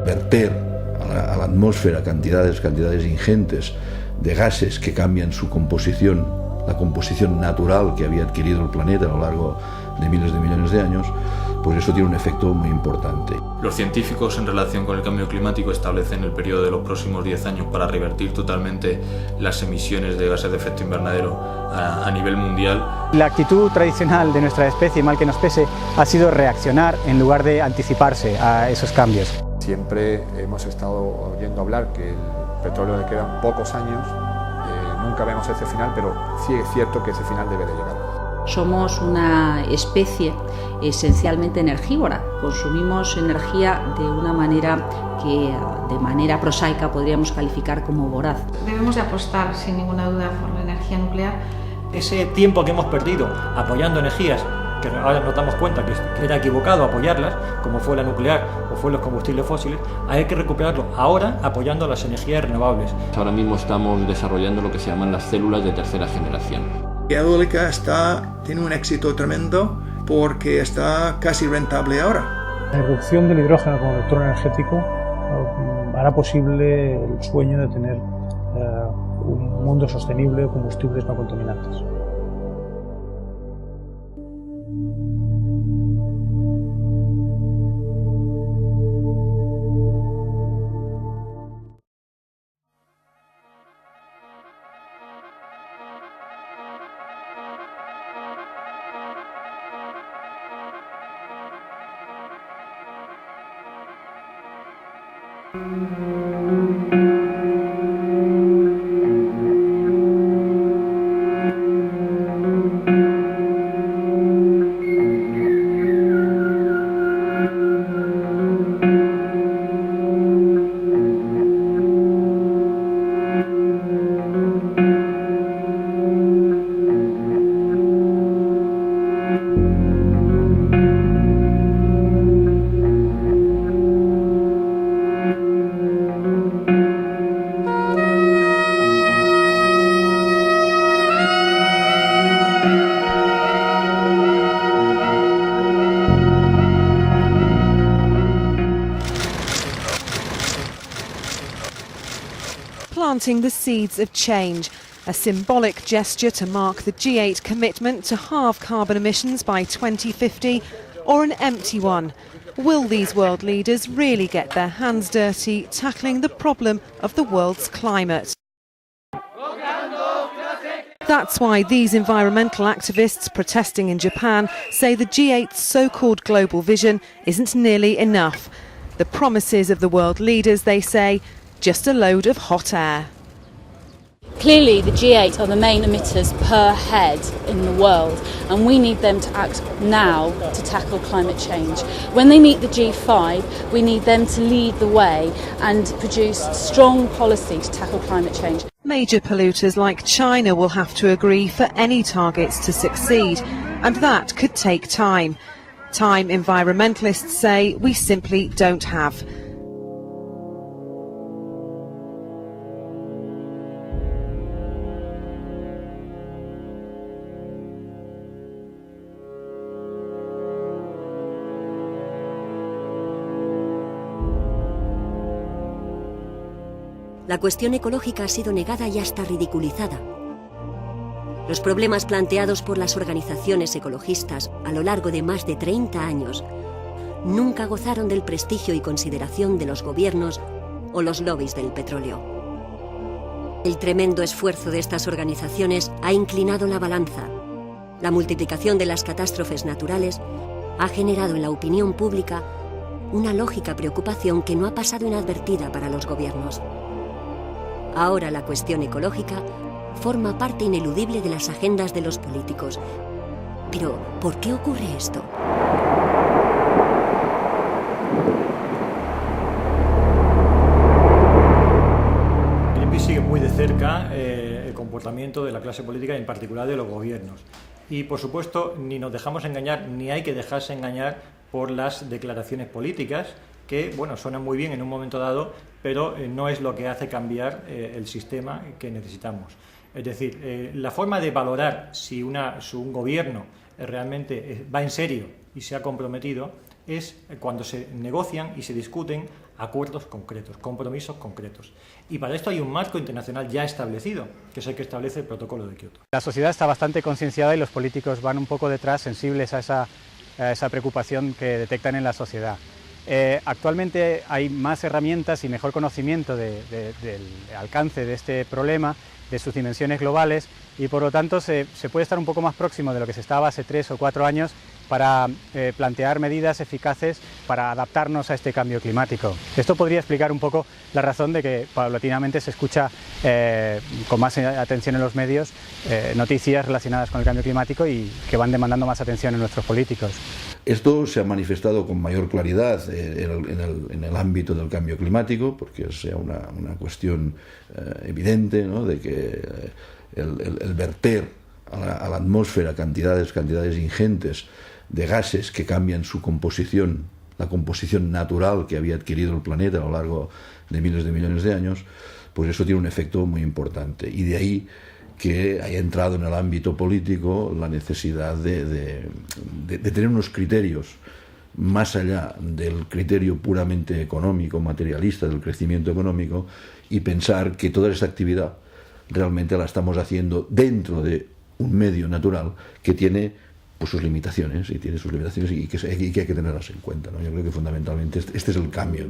Verter a la atmósfera cantidades ingentes de gases que cambian su composición, la composición natural que había adquirido el planeta a lo largo de miles de millones de años, pues eso tiene un efecto muy importante. Los científicos en relación con el cambio climático establecen el periodo de los próximos 10 años para revertir totalmente las emisiones de gases de efecto invernadero a nivel mundial. La actitud tradicional de nuestra especie, mal que nos pese, ha sido reaccionar en lugar de anticiparse a esos cambios. Siempre hemos estado oyendo hablar que el petróleo le quedan pocos años, nunca vemos ese final, pero sí es cierto que ese final debe de llegar. Somos una especie esencialmente energívora, consumimos energía de una manera que de manera prosaica podríamos calificar como voraz. Debemos de apostar sin ninguna duda por la energía nuclear. Ese tiempo que hemos perdido apoyando energías que ahora nos damos cuenta que era equivocado apoyarlas, como fue la nuclear o fue los combustibles fósiles, hay que recuperarlo ahora apoyando las energías renovables. Ahora mismo estamos desarrollando lo que se llaman las células de tercera generación. La eólica tiene un éxito tremendo porque está casi rentable ahora. La irrupción del hidrógeno como vector energético hará posible el sueño de tener un mundo sostenible de combustibles no contaminantes. Planting the seeds of change, a symbolic gesture to mark the G8 commitment to halve carbon emissions by 2050, or an empty one? Will these world leaders really get their hands dirty tackling the problem of the world's climate? That's why these environmental activists protesting in Japan say the G8's so-called global vision isn't nearly enough. The promises of the world leaders, they say, just a load of hot air. Clearly the G8 are the main emitters per head in the world, and we need them to act now to tackle climate change. When they meet the G5, we need them to lead the way and produce strong policy to tackle climate change. Major polluters like China will have to agree for any targets to succeed, and that could take time. Time environmentalists say we simply don't have. La cuestión ecológica ha sido negada y hasta ridiculizada. Los problemas planteados por las organizaciones ecologistas a lo largo de más de 30 años nunca gozaron del prestigio y consideración de los gobiernos o los lobbies del petróleo. El tremendo esfuerzo de estas organizaciones ha inclinado la balanza. La multiplicación de las catástrofes naturales ha generado en la opinión pública una lógica preocupación que no ha pasado inadvertida para los gobiernos. Ahora la cuestión ecológica forma parte ineludible de las agendas de los políticos. Pero, ¿por qué ocurre esto? Greenpeace sigue muy de cerca el comportamiento de la clase política y en particular de los gobiernos. Y por supuesto ni nos dejamos engañar, ni hay que dejarse engañar por las declaraciones políticas que, bueno, suenan muy bien en un momento dado, pero no es lo que hace cambiar el sistema que necesitamos. Es decir, la forma de valorar si un gobierno realmente va en serio y se ha comprometido es cuando se negocian y se discuten acuerdos concretos, compromisos concretos. Y para esto hay un marco internacional ya establecido, que es el que establece el Protocolo de Kioto. La sociedad está bastante concienciada y los políticos van un poco detrás, sensibles a esa preocupación que detectan en la sociedad. Actualmente hay más herramientas y mejor conocimiento del alcance de este problema, de sus dimensiones globales, y por lo tanto se puede estar un poco más próximo de lo que se estaba hace 3 o 4 años para plantear medidas eficaces para adaptarnos a este cambio climático. Esto podría explicar un poco la razón de que paulatinamente se escucha con más atención en los medios noticias relacionadas con el cambio climático y que van demandando más atención en nuestros políticos. Esto se ha manifestado con mayor claridad en el ámbito del cambio climático, porque es una cuestión evidente, ¿no?, de que el verter a la atmósfera cantidades ingentes de gases que cambian su composición, la composición natural que había adquirido el planeta a lo largo de miles de millones de años, pues eso tiene un efecto muy importante. Y de ahí que haya entrado en el ámbito político la necesidad de tener unos criterios más allá del criterio puramente económico, materialista, del crecimiento económico, y pensar que toda esa actividad realmente la estamos haciendo dentro de un medio natural que tiene pues sus limitaciones y que hay que tenerlas en cuenta, ¿no? Yo creo que fundamentalmente este es el cambio.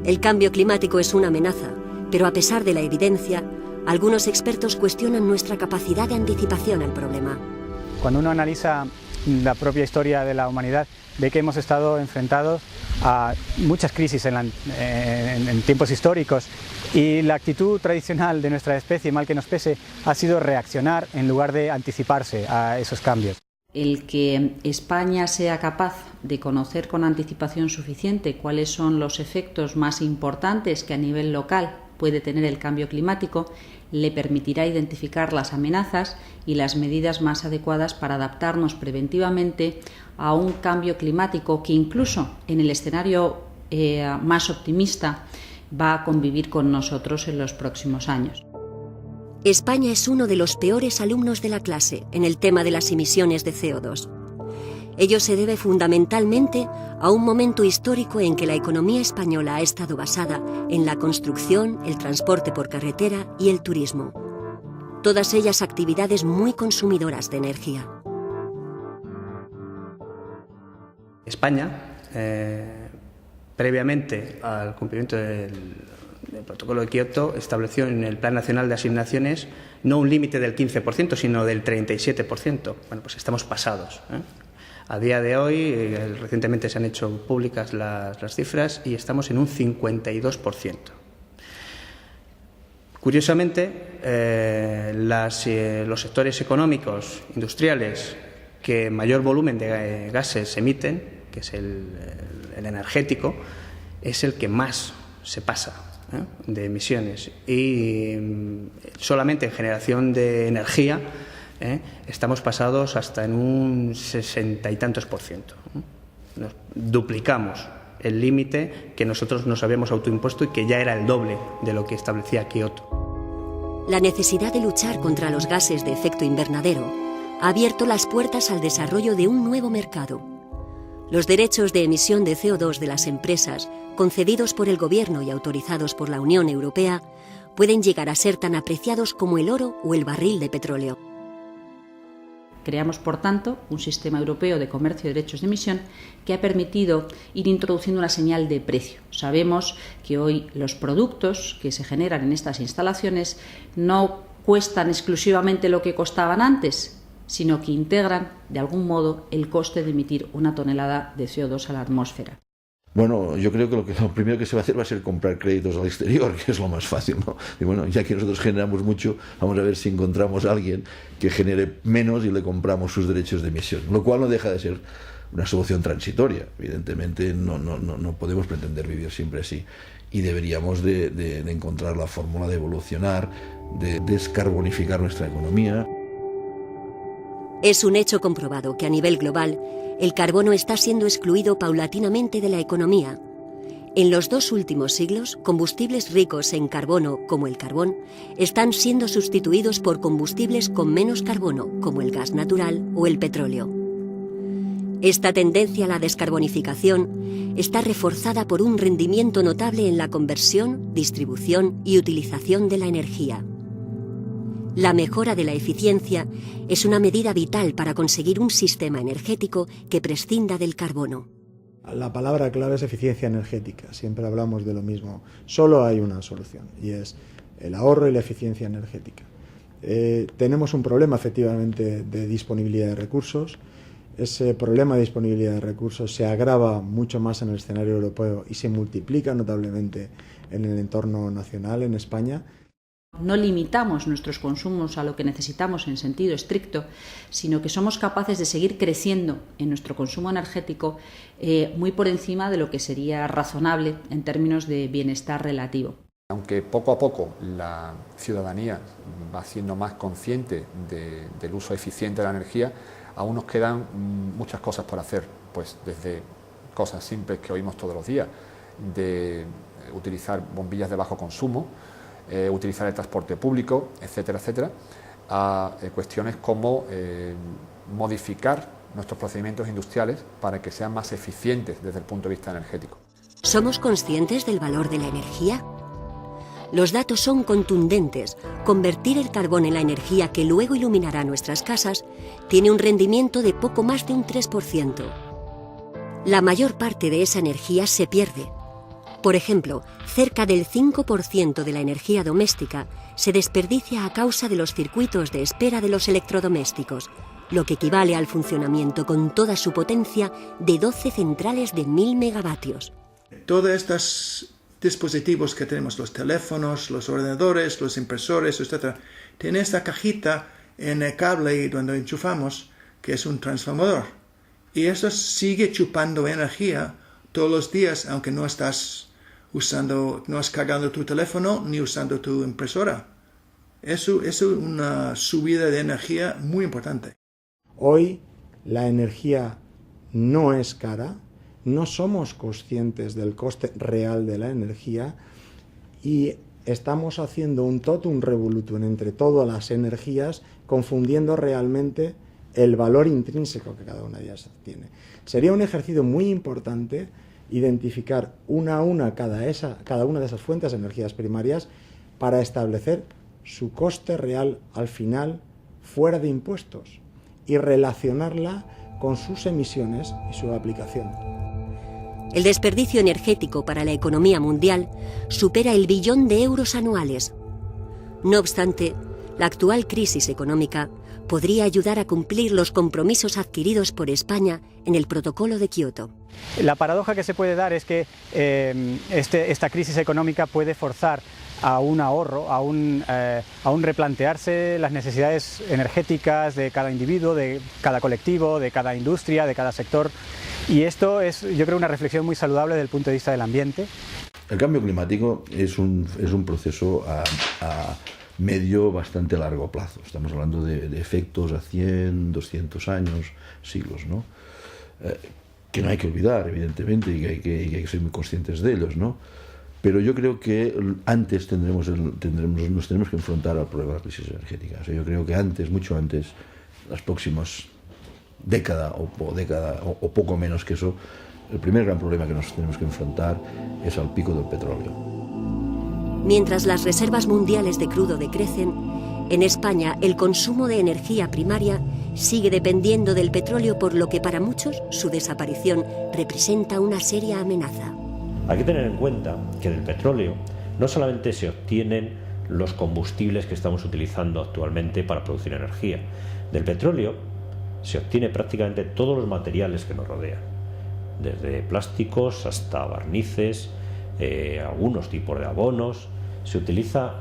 El cambio climático es una amenaza, pero a pesar de la evidencia, algunos expertos cuestionan nuestra capacidad de anticipación al problema. Cuando uno analiza la propia historia de la humanidad, ve que hemos estado enfrentados a muchas crisis en tiempos históricos, y la actitud tradicional de nuestra especie, mal que nos pese, ha sido reaccionar en lugar de anticiparse a esos cambios. El que España sea capaz de conocer con anticipación suficiente cuáles son los efectos más importantes que a nivel local puede tener el cambio climático, le permitirá identificar las amenazas y las medidas más adecuadas para adaptarnos preventivamente a un cambio climático que incluso en el escenario más optimista va a convivir con nosotros en los próximos años. España es uno de los peores alumnos de la clase en el tema de las emisiones de CO2. Ello se debe fundamentalmente a un momento histórico en que la economía española ha estado basada en la construcción, el transporte por carretera y el turismo. Todas ellas actividades muy consumidoras de energía. España, previamente al cumplimiento del Protocolo de Kioto, estableció en el Plan Nacional de Asignaciones no un límite del 15%, sino del 37%. Bueno, pues estamos pasados, ¿eh? A día de hoy, recientemente se han hecho públicas las cifras y estamos en un 52%. Curiosamente, los sectores económicos, industriales, que mayor volumen de gases emiten, que es el energético, es el que más se pasa de emisiones. Y solamente en generación de energía estamos pasados hasta en un 60 y tantos %. Nos duplicamos el límite que nosotros nos habíamos autoimpuesto y que ya era el doble de lo que establecía Kioto. La necesidad de luchar contra los gases de efecto invernadero ha abierto las puertas al desarrollo de un nuevo mercado. Los derechos de emisión de CO2 de las empresas, concedidos por el Gobierno y autorizados por la Unión Europea, pueden llegar a ser tan apreciados como el oro o el barril de petróleo. Creamos, por tanto, un sistema europeo de comercio de derechos de emisión que ha permitido ir introduciendo una señal de precio. Sabemos que hoy los productos que se generan en estas instalaciones no cuestan exclusivamente lo que costaban antes, sino que integran, de algún modo, el coste de emitir una tonelada de CO2 a la atmósfera. Bueno, yo creo que lo primero que se va a hacer va a ser comprar créditos al exterior, que es lo más fácil, ¿no? Y bueno, ya que nosotros generamos mucho, vamos a ver si encontramos a alguien que genere menos y le compramos sus derechos de emisión, lo cual no deja de ser una solución transitoria. Evidentemente no podemos pretender vivir siempre así y deberíamos de encontrar la fórmula de evolucionar, de descarbonificar nuestra economía. Es un hecho comprobado que a nivel global el carbono está siendo excluido paulatinamente de la economía. En los 2 últimos siglos, combustibles ricos en carbono, como el carbón, están siendo sustituidos por combustibles con menos carbono, como el gas natural o el petróleo. Esta tendencia a la descarbonificación está reforzada por un rendimiento notable en la conversión, distribución y utilización de la energía. La mejora de la eficiencia es una medida vital para conseguir un sistema energético que prescinda del carbono. La palabra clave es eficiencia energética. Siempre hablamos de lo mismo. Solo hay una solución y es el ahorro y la eficiencia energética. Tenemos un problema efectivamente de disponibilidad de recursos. Ese problema de disponibilidad de recursos se agrava mucho más en el escenario europeo y se multiplica notablemente en el entorno nacional, en España. No limitamos nuestros consumos a lo que necesitamos en sentido estricto, sino que somos capaces de seguir creciendo en nuestro consumo energético muy por encima de lo que sería razonable en términos de bienestar relativo. Aunque poco a poco la ciudadanía va siendo más consciente del uso eficiente de la energía, aún nos quedan muchas cosas por hacer, pues desde cosas simples que oímos todos los días, de utilizar bombillas de bajo consumo, utilizar el transporte público, etcétera, etcétera, a cuestiones como modificar nuestros procedimientos industriales para que sean más eficientes desde el punto de vista energético. ¿Somos conscientes del valor de la energía? Los datos son contundentes. Convertir el carbón en la energía que luego iluminará nuestras casas tiene un rendimiento de poco más de un 3%. La mayor parte de esa energía se pierde. Por ejemplo, cerca del 5% de la energía doméstica se desperdicia a causa de los circuitos de espera de los electrodomésticos, lo que equivale al funcionamiento con toda su potencia de 12 centrales de 1000 megavatios. Todos estos dispositivos que tenemos, los teléfonos, los ordenadores, los impresores, etc., tienen esta cajita en el cable donde enchufamos, que es un transformador. Y eso sigue chupando energía todos los días, aunque no estás cargando tu teléfono ni usando tu impresora. Eso es una subida de energía muy importante. Hoy la energía no es cara. No somos conscientes del coste real de la energía y estamos haciendo un totum revolutum entre todas las energías, confundiendo realmente el valor intrínseco que cada una de ellas tiene. Sería un ejercicio muy importante identificar una a una cada una de esas fuentes de energías primarias para establecer su coste real al final fuera de impuestos y relacionarla con sus emisiones y su aplicación. El desperdicio energético para la economía mundial supera el billón de euros anuales. No obstante, la actual crisis económica podría ayudar a cumplir los compromisos adquiridos por España en el Protocolo de Kioto. La paradoja que se puede dar es que esta crisis económica puede forzar a un ahorro, a un replantearse las necesidades energéticas de cada individuo, de cada colectivo, de cada industria, de cada sector. Y esto es, yo creo, una reflexión muy saludable desde el punto de vista del ambiente. El cambio climático es un proceso a medio bastante largo plazo. Estamos hablando de efectos a 100, 200 años, siglos, ¿no? Que no hay que olvidar, evidentemente, y que hay que ser muy conscientes de ellos, ¿no? Pero yo creo que antes nos tenemos que enfrentar al problema de la crisis energética. O sea, yo creo que antes, mucho antes, las próximas década o poco menos que eso, el primer gran problema que nos tenemos que enfrentar es al pico del petróleo. Mientras las reservas mundiales de crudo decrecen, en España el consumo de energía primaria sigue dependiendo del petróleo, por lo que para muchos su desaparición representa una seria amenaza. Hay que tener en cuenta que del petróleo no solamente se obtienen los combustibles que estamos utilizando actualmente para producir energía. Del petróleo se obtiene prácticamente todos los materiales que nos rodean, desde plásticos hasta barnices, algunos tipos de abonos. Se utiliza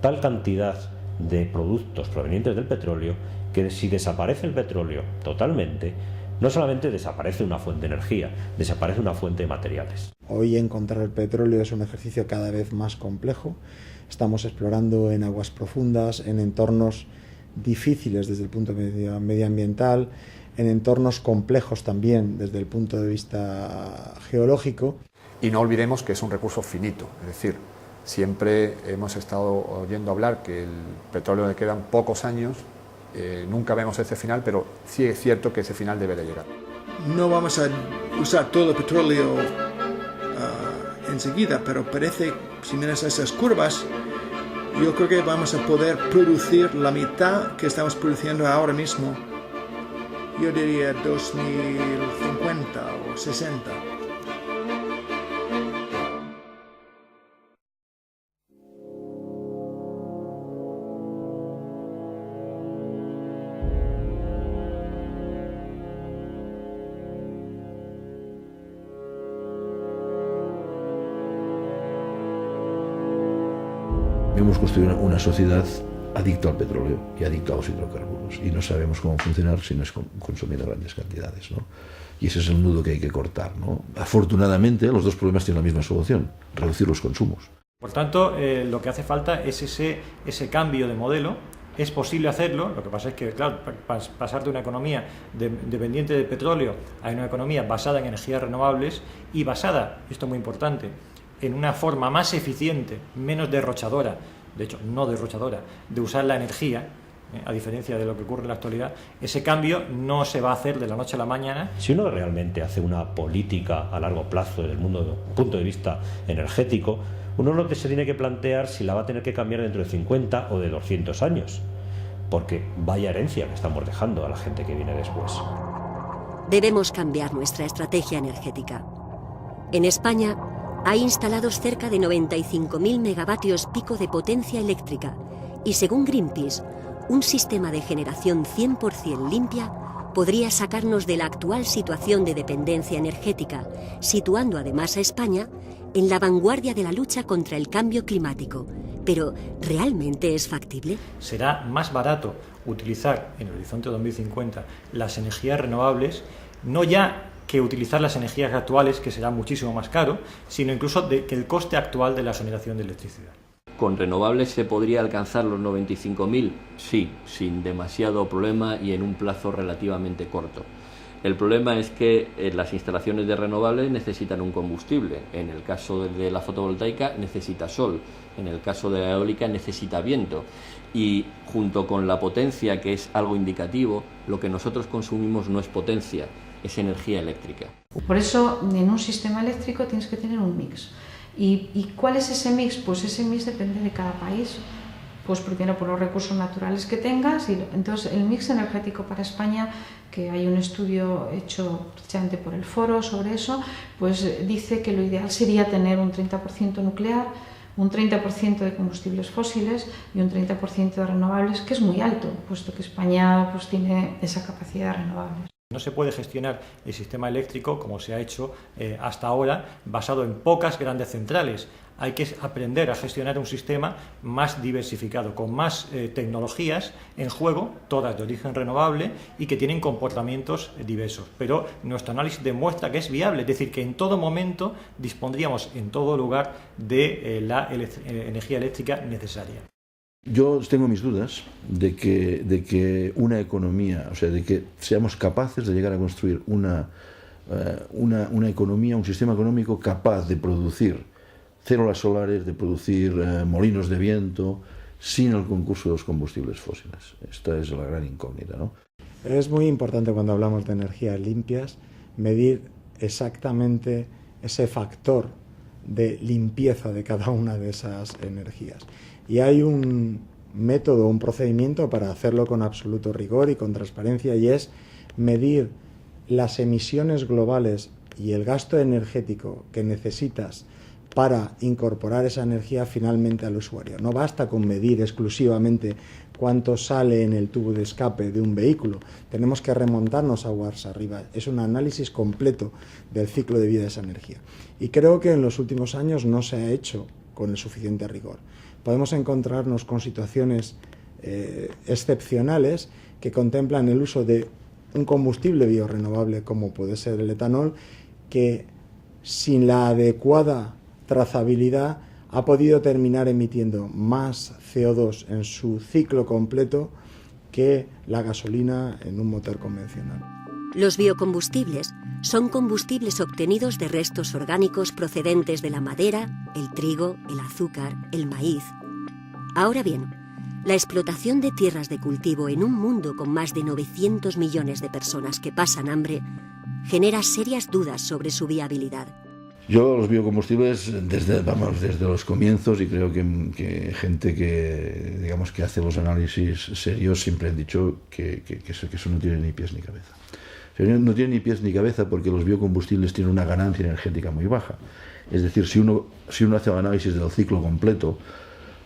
tal cantidad de productos provenientes del petróleo que si desaparece el petróleo totalmente, no solamente desaparece una fuente de energía, desaparece una fuente de materiales. Hoy encontrar el petróleo es un ejercicio cada vez más complejo. Estamos explorando en aguas profundas, en entornos difíciles desde el punto de vista medioambiental, en entornos complejos también desde el punto de vista geológico. Y no olvidemos que es un recurso finito, es decir, siempre hemos estado oyendo hablar que el petróleo le quedan pocos años, nunca vemos ese final, pero sí es cierto que ese final debe de llegar. no vamos a usar todo el petróleo enseguida, pero parece, si miras esas curvas, yo creo que vamos a poder producir la mitad que estamos produciendo ahora mismo. Yo diría 2050 o 60. Hemos construido una sociedad adicta al petróleo y adicta a los hidrocarburos y no sabemos cómo funcionar si no es consumiendo grandes cantidades, ¿no? Y ese es el nudo que hay que cortar, ¿no? Afortunadamente los dos problemas tienen la misma solución: reducir los consumos. Por tanto, lo que hace falta es ese cambio de modelo. Es posible hacerlo, lo que pasa es que, claro, pasar de una economía dependiente del petróleo a una economía basada en energías renovables y basada, esto es muy importante, en una forma más eficiente, menos derrochadora, de hecho no derrochadora, de usar la energía, a diferencia de lo que ocurre en la actualidad, ese cambio no se va a hacer de la noche a la mañana. Si uno realmente hace una política a largo plazo desde el punto de vista energético, uno lo que se tiene que plantear si la va a tener que cambiar dentro de 50 o de 200 años, porque vaya herencia que estamos dejando a la gente que viene después. Debemos cambiar nuestra estrategia energética. En España hay instalados cerca de 95.000 megavatios pico de potencia eléctrica y, según Greenpeace, un sistema de generación 100% limpia podría sacarnos de la actual situación de dependencia energética, situando además a España en la vanguardia de la lucha contra el cambio climático. Pero, ¿realmente es factible? Será más barato utilizar en el horizonte 2050 las energías renovables, no ya que utilizar las energías actuales, que será muchísimo más caro, sino incluso que el coste actual de la generación de electricidad. ¿Con renovables se podría alcanzar los 95.000? Sí, sin demasiado problema y en un plazo relativamente corto. El problema es que las instalaciones de renovables necesitan un combustible. En el caso de la fotovoltaica necesita sol, en el caso de la eólica necesita viento. Y junto con la potencia, que es algo indicativo, lo que nosotros consumimos no es potencia, es energía eléctrica. Por eso, en un sistema eléctrico tienes que tener un mix. ¿Y cuál es ese mix? Pues ese mix depende de cada país. Pues primero por los recursos naturales que tengas. Y entonces el mix energético para España, que hay un estudio hecho precisamente por el Foro sobre eso, pues dice que lo ideal sería tener un 30% nuclear, un 30% de combustibles fósiles y un 30% de renovables, que es muy alto, puesto que España pues tiene esa capacidad de renovables. No se puede gestionar el sistema eléctrico como se ha hecho hasta ahora, basado en pocas grandes centrales. Hay que aprender a gestionar un sistema más diversificado, con más tecnologías en juego, todas de origen renovable y que tienen comportamientos diversos. Pero nuestro análisis demuestra que es viable, es decir, que en todo momento dispondríamos en todo lugar de la energía eléctrica necesaria. Yo tengo mis dudas de que una economía, o sea, de que seamos capaces de llegar a construir una economía, un sistema económico capaz de producir células solares, de producir molinos de viento, sin el concurso de los combustibles fósiles. Esta es la gran incógnita, ¿no? Es muy importante cuando hablamos de energías limpias medir exactamente ese factor de limpieza de cada una de esas energías. Y hay un método, un procedimiento para hacerlo con absoluto rigor y con transparencia, y es medir las emisiones globales y el gasto energético que necesitas para incorporar esa energía finalmente al usuario. No basta con medir exclusivamente cuánto sale en el tubo de escape de un vehículo. Tenemos que remontarnos aguas arriba. Es un análisis completo del ciclo de vida de esa energía. Y creo que en los últimos años no se ha hecho con el suficiente rigor. Podemos encontrarnos con situaciones excepcionales que contemplan el uso de un combustible biorenovable como puede ser el etanol, que sin la adecuada trazabilidad ha podido terminar emitiendo más CO2 en su ciclo completo que la gasolina en un motor convencional. Los biocombustibles son combustibles obtenidos de restos orgánicos procedentes de la madera, el trigo, el azúcar, el maíz. Ahora bien, la explotación de tierras de cultivo en un mundo con más de 900 millones de personas que pasan hambre genera serias dudas sobre su viabilidad. Yo los biocombustibles desde los comienzos, y creo que gente que, digamos, que hace los análisis serios siempre han dicho que eso no tiene ni pies ni cabeza. No tiene ni pies ni cabeza porque los biocombustibles tienen una ganancia energética muy baja. Es decir, si uno hace un análisis del ciclo completo,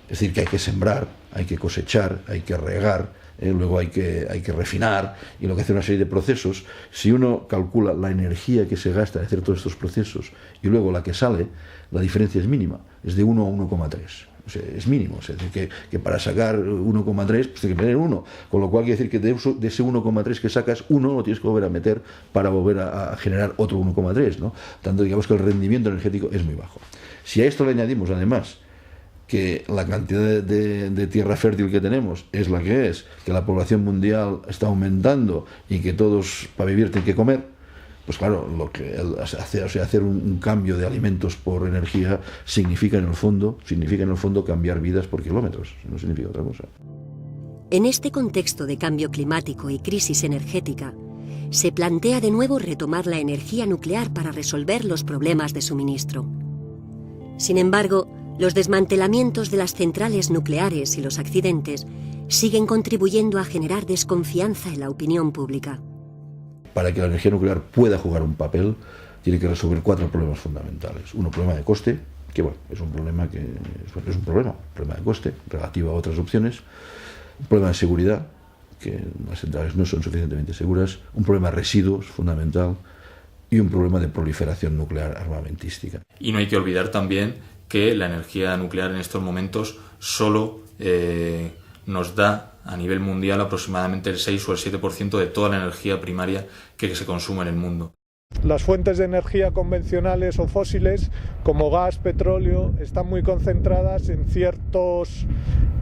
es decir, que hay que sembrar, hay que cosechar, hay que regar, luego hay que refinar, y lo que hace una serie de procesos, si uno calcula la energía que se gasta de hacer todos estos procesos y luego la que sale, la diferencia es mínima, es de 1 a 1,3. O sea, es mínimo, es decir, que para sacar 1,3 pues hay que poner 1, con lo cual quiere decir que de ese 1,3 que sacas, 1 lo tienes que volver a meter para volver a generar otro 1,3, ¿no? Tanto, digamos, que el rendimiento energético es muy bajo. Si a esto le añadimos, además, que la cantidad de tierra fértil que tenemos es la que es, que la población mundial está aumentando y que todos para vivir tienen que comer, pues claro, hacer un cambio de alimentos por energía significa en el fondo cambiar vidas por kilómetros, no significa otra cosa. En este contexto de cambio climático y crisis energética, se plantea de nuevo retomar la energía nuclear para resolver los problemas de suministro. Sin embargo, los desmantelamientos de las centrales nucleares y los accidentes siguen contribuyendo a generar desconfianza en la opinión pública. Para que la energía nuclear pueda jugar un papel, tiene que resolver 4 problemas fundamentales. Un problema de coste, que bueno, es un problema de coste relativo a otras opciones. Un problema de seguridad, que las centrales no son suficientemente seguras. Un problema de residuos, fundamental. Y un problema de proliferación nuclear armamentística. Y no hay que olvidar también que la energía nuclear en estos momentos solo nos da a nivel mundial aproximadamente el 6 o el 7% de toda la energía primaria que se consume en el mundo. Las fuentes de energía convencionales o fósiles, como gas, petróleo, están muy concentradas en ciertos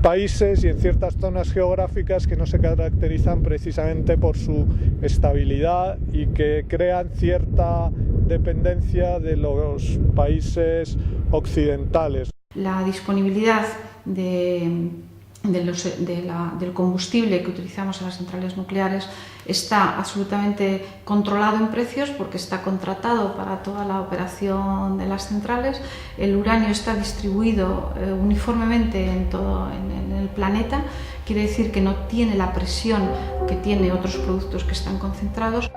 países y en ciertas zonas geográficas que no se caracterizan precisamente por su estabilidad y que crean cierta dependencia de los países occidentales. La disponibilidad del combustible que utilizamos en las centrales nucleares está absolutamente controlado en precios porque está contratado para toda la operación de las centrales. El uranio está distribuido uniformemente en el planeta, quiere decir que no tiene la presión que tiene otros productos que están concentrados.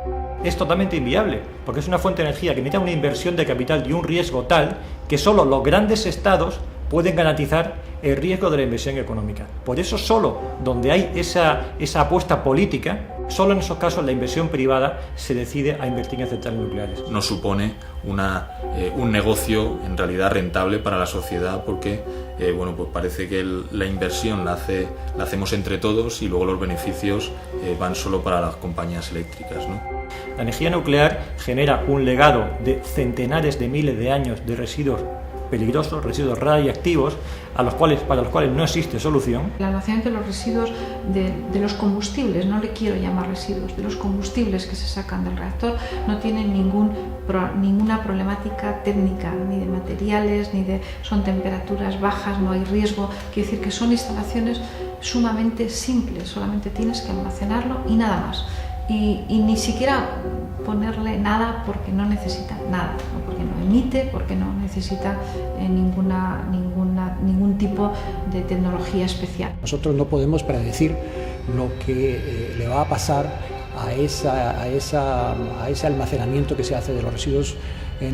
Es totalmente inviable, porque es una fuente de energía que necesita una inversión de capital y un riesgo tal que solo los grandes estados pueden garantizar el riesgo de la inversión económica. Por eso solo donde hay esa apuesta política, solo en esos casos la inversión privada se decide a invertir en centrales nucleares. Nos supone un negocio en realidad rentable para la sociedad porque pues parece que la inversión la hacemos entre todos y luego los beneficios van solo para las compañías eléctricas, ¿no? La energía nuclear genera un legado de centenares de miles de años de residuos peligrosos, residuos radiactivos, para los cuales no existe solución. El almacenamiento de los residuos de los combustibles, no le quiero llamar residuos, de los combustibles que se sacan del reactor, no tienen ninguna problemática técnica, ni de materiales, son temperaturas bajas, no hay riesgo. Quiere decir que son instalaciones sumamente simples, solamente tienes que almacenarlo y nada más. Y ni siquiera ponerle nada porque no necesita nada, ¿no? Porque no emite, porque no necesita ningún tipo de tecnología especial. Nosotros no podemos predecir lo que le va a pasar a ese almacenamiento que se hace de los residuos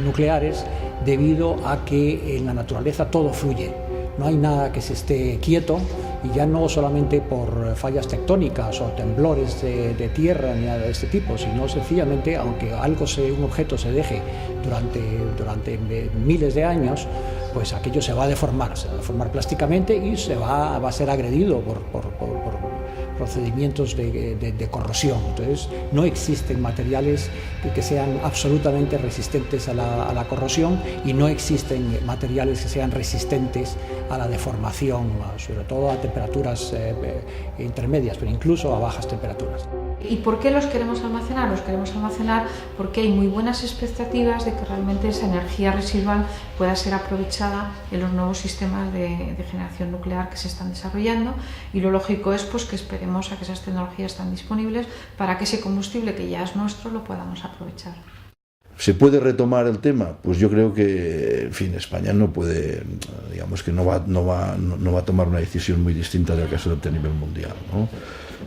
nucleares, debido a que en la naturaleza todo fluye. No hay nada que se esté quieto, y ya no solamente por fallas tectónicas o temblores de tierra ni nada de este tipo, sino sencillamente, aunque un objeto se deje durante miles de años, pues aquello se va a deformar plásticamente y va a ser agredido por procedimientos de corrosión. Entonces, no existen materiales que sean absolutamente resistentes a la corrosión, y no existen materiales que sean resistentes a la deformación, sobre todo a temperaturas intermedias, pero incluso a bajas temperaturas. ¿Y por qué los queremos almacenar? Los queremos almacenar porque hay muy buenas expectativas de que realmente esa energía residual pueda ser aprovechada en los nuevos sistemas de generación nuclear que se están desarrollando, y lo lógico es pues que esperemos a que esas tecnologías estén disponibles para que ese combustible que ya es nuestro lo podamos aprovechar. ¿Se puede retomar el tema? Pues yo creo que, en fin, España no puede, digamos que no va a tomar una decisión muy distinta del caso a nivel mundial, ¿no?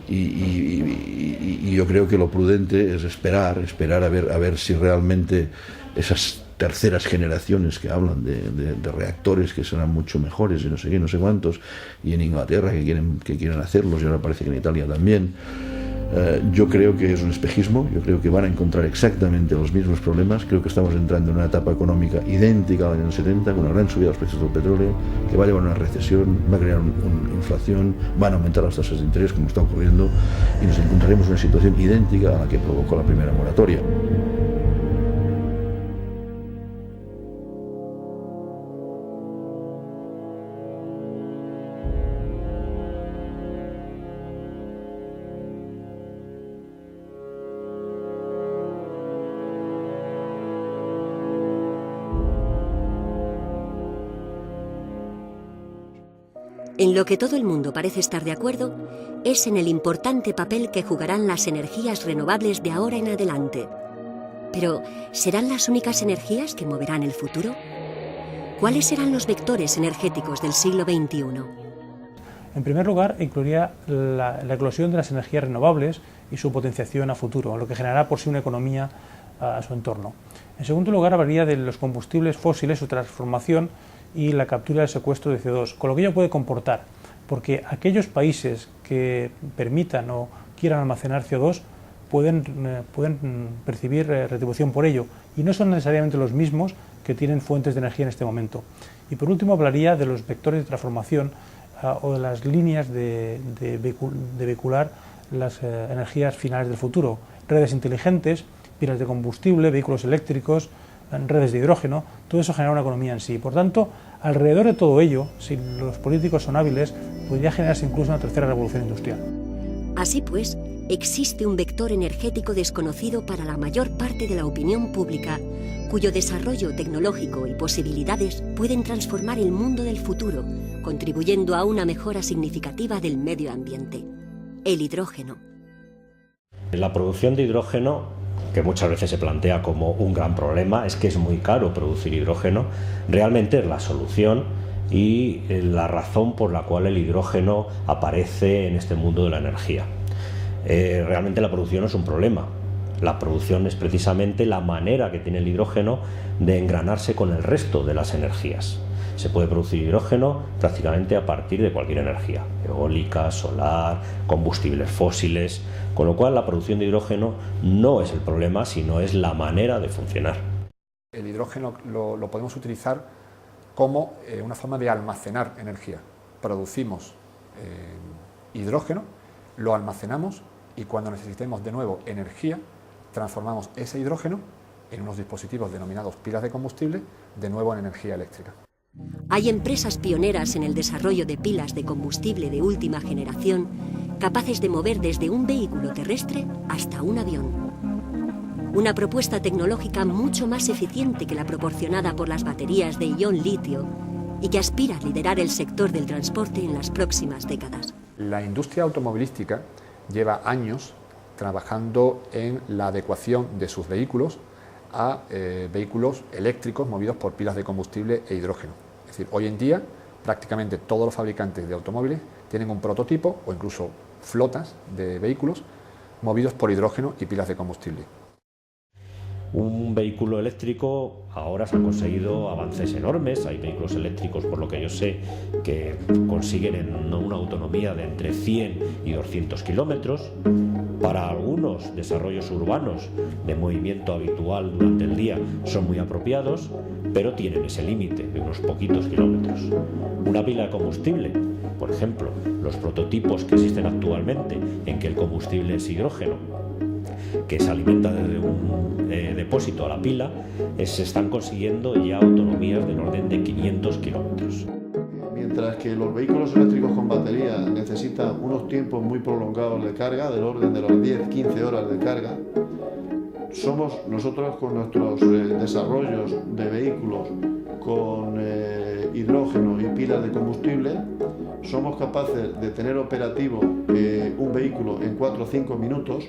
Y yo creo que lo prudente es esperar a ver si realmente esas terceras generaciones que hablan de reactores que serán mucho mejores y no sé qué, no sé cuántos, y en Inglaterra que quieren hacerlos, y ahora parece que en Italia también. Yo creo que es un espejismo, yo creo que van a encontrar exactamente los mismos problemas. Creo que estamos entrando en una etapa económica idéntica a la de los 70, con una gran subida de los precios del petróleo, que va a llevar a una recesión, va a crear una inflación, van a aumentar las tasas de interés, como está ocurriendo, y nos encontraremos en una situación idéntica a la que provocó la primera moratoria. En lo que todo el mundo parece estar de acuerdo es en el importante papel que jugarán las energías renovables de ahora en adelante. Pero, ¿serán las únicas energías que moverán el futuro? ¿Cuáles serán los vectores energéticos del siglo XXI? En primer lugar, incluiría la eclosión de las energías renovables y su potenciación a futuro, lo que generará por sí una economía a su entorno. En segundo lugar, hablaría de los combustibles fósiles, su transformación y la captura del secuestro de CO2, con lo que ello puede comportar, porque aquellos países que permitan o quieran almacenar CO2 pueden percibir retribución por ello, y no son necesariamente los mismos que tienen fuentes de energía en este momento. Y por último hablaría de los vectores de transformación o de las líneas de vehicular las energías finales del futuro, redes inteligentes, pilas de combustible, vehículos eléctricos, redes de hidrógeno. Todo eso genera una economía en sí. Por tanto, alrededor de todo ello, si los políticos son hábiles, podría generarse incluso una tercera revolución industrial. Así pues, existe un vector energético desconocido para la mayor parte de la opinión pública, cuyo desarrollo tecnológico y posibilidades pueden transformar el mundo del futuro, contribuyendo a una mejora significativa del medio ambiente: el hidrógeno. La producción de hidrógeno, que muchas veces se plantea como un gran problema, es que es muy caro producir hidrógeno, realmente es la solución y la razón por la cual el hidrógeno aparece en este mundo de la energía. Realmente la producción no es un problema. La producción es precisamente la manera que tiene el hidrógeno de engranarse con el resto de las energías. Se puede producir hidrógeno prácticamente a partir de cualquier energía, eólica, solar, combustibles fósiles, con lo cual la producción de hidrógeno no es el problema, sino es la manera de funcionar. El hidrógeno lo podemos utilizar como una forma de almacenar energía. Producimos hidrógeno, lo almacenamos y cuando necesitemos de nuevo energía, transformamos ese hidrógeno en unos dispositivos denominados pilas de combustible, de nuevo en energía eléctrica. Hay empresas pioneras en el desarrollo de pilas de combustible de última generación, capaces de mover desde un vehículo terrestre hasta un avión. Una propuesta tecnológica mucho más eficiente que la proporcionada por las baterías de ion litio y que aspira a liderar el sector del transporte en las próximas décadas. La industria automovilística lleva años trabajando en la adecuación de sus vehículos a vehículos eléctricos movidos por pilas de combustible e hidrógeno. Es decir, hoy en día prácticamente todos los fabricantes de automóviles tienen un prototipo o incluso flotas de vehículos movidos por hidrógeno y pilas de combustible. Un vehículo eléctrico, ahora se han conseguido avances enormes. Hay vehículos eléctricos, por lo que yo sé, que consiguen una autonomía de entre 100 y 200 kilómetros. Para algunos desarrollos urbanos de movimiento habitual durante el día son muy apropiados, pero tienen ese límite de unos poquitos kilómetros. Una pila de combustible, por ejemplo, los prototipos que existen actualmente en que el combustible es hidrógeno, que se alimenta desde un depósito a la pila, se están consiguiendo ya autonomías del orden de 500 kilómetros. Mientras que los vehículos eléctricos con batería necesitan unos tiempos muy prolongados de carga, del orden de las 10-15 horas de carga, somos nosotros con nuestros desarrollos de vehículos con hidrógeno y pilas de combustible, somos capaces de tener operativo un vehículo en 4 o 5 minutos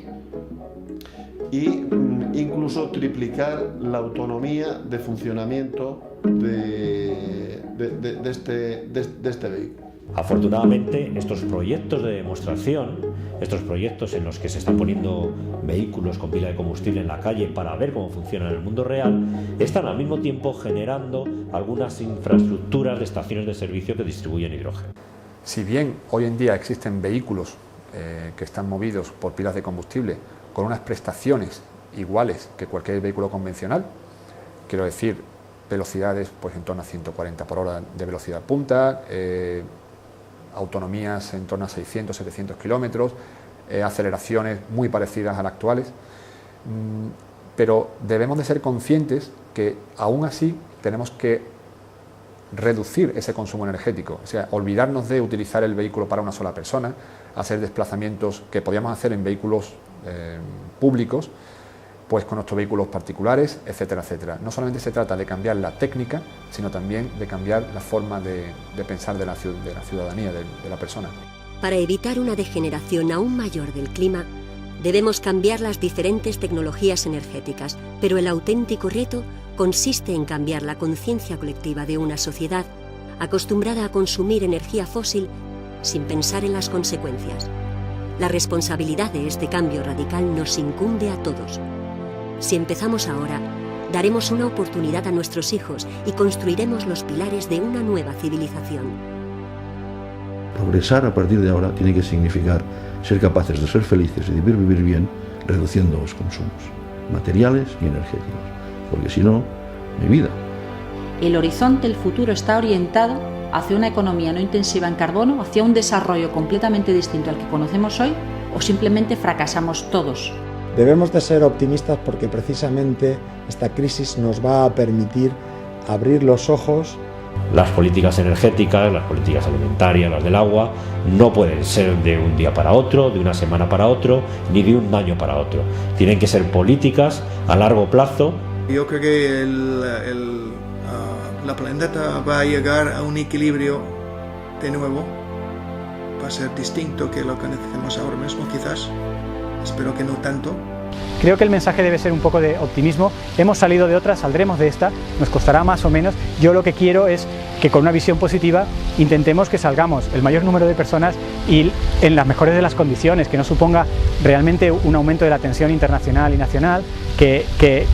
y incluso triplicar la autonomía de funcionamiento de este vehículo. Afortunadamente, estos proyectos de demostración, estos proyectos en los que se están poniendo vehículos con pila de combustible en la calle para ver cómo funciona en el mundo real, están al mismo tiempo generando algunas infraestructuras de estaciones de servicio que distribuyen hidrógeno. Si bien hoy en día existen vehículos que están movidos por pilas de combustible con unas prestaciones iguales que cualquier vehículo convencional, quiero decir, velocidades pues en torno a 140 por hora de velocidad punta, autonomías en torno a 600, 700 kilómetros, aceleraciones muy parecidas a las actuales, pero debemos de ser conscientes que aún así tenemos que reducir ese consumo energético, o sea, olvidarnos de utilizar el vehículo para una sola persona, hacer desplazamientos que podíamos hacer en vehículos públicos, pues con nuestros vehículos particulares, etcétera, etcétera. No solamente se trata de cambiar la técnica, sino también de cambiar la forma de pensar de la ciudadanía, de la persona. Para evitar una degeneración aún mayor del clima, debemos cambiar las diferentes tecnologías energéticas, pero el auténtico reto consiste en cambiar la conciencia colectiva de una sociedad acostumbrada a consumir energía fósil sin pensar en las consecuencias. La responsabilidad de este cambio radical nos incumbe a todos. Si empezamos ahora, daremos una oportunidad a nuestros hijos y construiremos los pilares de una nueva civilización. Progresar a partir de ahora tiene que significar ser capaces de ser felices y de vivir bien, reduciendo los consumos materiales y energéticos, porque si no, no hay vida. El horizonte, el futuro, está orientado hacia una economía no intensiva en carbono, hacia un desarrollo completamente distinto al que conocemos hoy, o simplemente fracasamos todos. Debemos de ser optimistas porque precisamente esta crisis nos va a permitir abrir los ojos. Las políticas energéticas, las políticas alimentarias, las del agua, no pueden ser de un día para otro, de una semana para otro, ni de un año para otro. Tienen que ser políticas a largo plazo. Yo creo que la planeta va a llegar a un equilibrio de nuevo. Va a ser distinto que lo que necesitamos ahora mismo, quizás. Espero que no tanto. Creo que el mensaje debe ser un poco de optimismo. Hemos salido de otra, saldremos de esta, nos costará más o menos. Yo lo que quiero es que con una visión positiva intentemos que salgamos el mayor número de personas y en las mejores de las condiciones, que no suponga realmente un aumento de la tensión internacional y nacional, que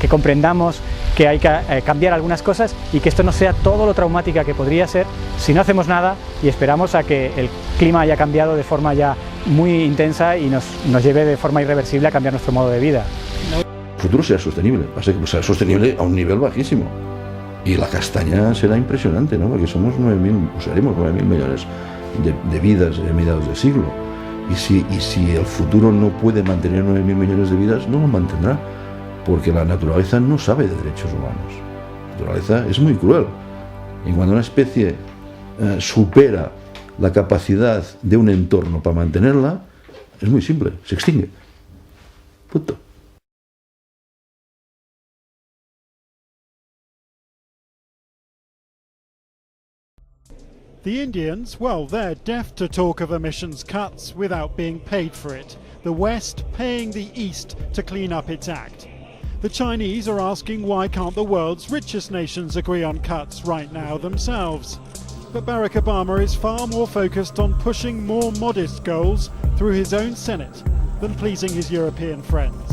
comprendamos que hay que cambiar algunas cosas y que esto no sea todo lo traumática que podría ser si no hacemos nada y esperamos a que el clima haya cambiado de forma ya muy intensa y nos lleve de forma irreversible a cambiar nuestro modo de vida. El futuro será sostenible, va a ser sostenible a un nivel bajísimo y la castaña será impresionante, ¿no? Porque somos 9.000, seremos 9.000 millones de vidas a mediados de siglo y si el futuro no puede mantener 9.000 millones de vidas, no lo mantendrá, porque la naturaleza no sabe de derechos humanos. La naturaleza es muy cruel y cuando una especie supera la capacidad de un entorno para mantenerla, es muy simple, se extingue. Punto. The Indians, well, they're deaf to talk of emissions cuts without being paid for it. The West paying the East to clean up its act. The Chinese are asking why can't the world's richest nations agree on cuts right now themselves. But Barack Obama is far more focused on pushing more modest goals through his own Senate than pleasing his European friends.